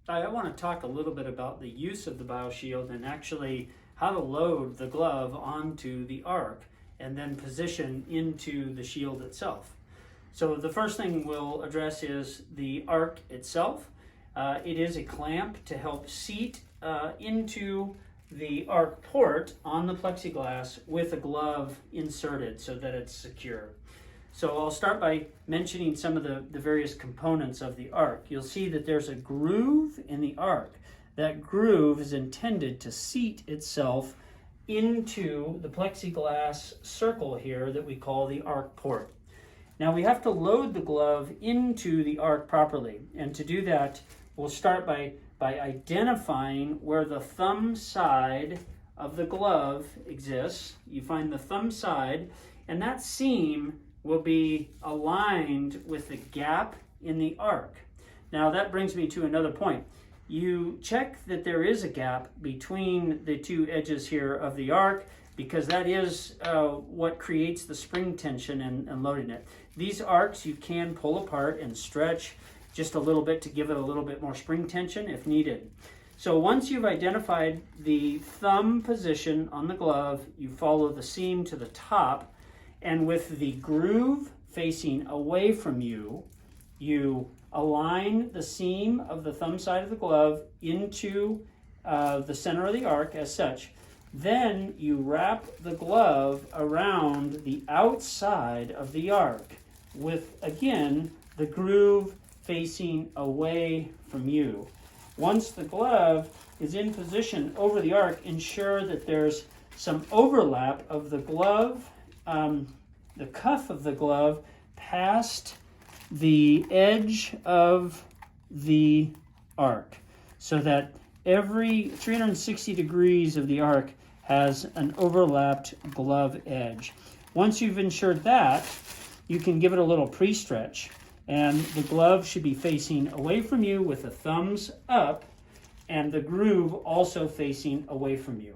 I want to talk a little bit about the use of the BioShield and actually how to load the glove onto the arc and then position into the shield itself. So the first thing we'll address is the arc itself. It is a clamp to help seat into the arc port on the plexiglass with a glove inserted so that it's secure. So I'll start by mentioning some of the various components of the arc. You'll see that there's a groove in the arc. That groove is intended to seat itself into the plexiglass circle here that we call the arc port. Now we have to load the glove into the arc properly, and to do that we'll start by identifying where the thumb side of the glove exists. You find the thumb side, and that seam will be aligned with the gap in the arc. Now that brings me to another point. You check that there is a gap between the two edges here of the arc, because that is what creates the spring tension and loading it. These arcs you can pull apart and stretch just a little bit to give it a little bit more spring tension if needed. So once you've identified the thumb position on the glove, you follow the seam to the top, and with the groove facing away from you, you align the seam of the thumb side of the glove into the center of the arc as such. Then you wrap the glove around the outside of the arc with, again, the groove facing away from you. Once the glove is in position over the arc, ensure that there's some overlap of the glove, the cuff of the glove, past the edge of the arc, so that every 360 degrees of the arc has an overlapped glove edge. Once you've ensured that, you can give it a little pre-stretch, and the glove should be facing away from you with the thumbs up and the groove also facing away from you.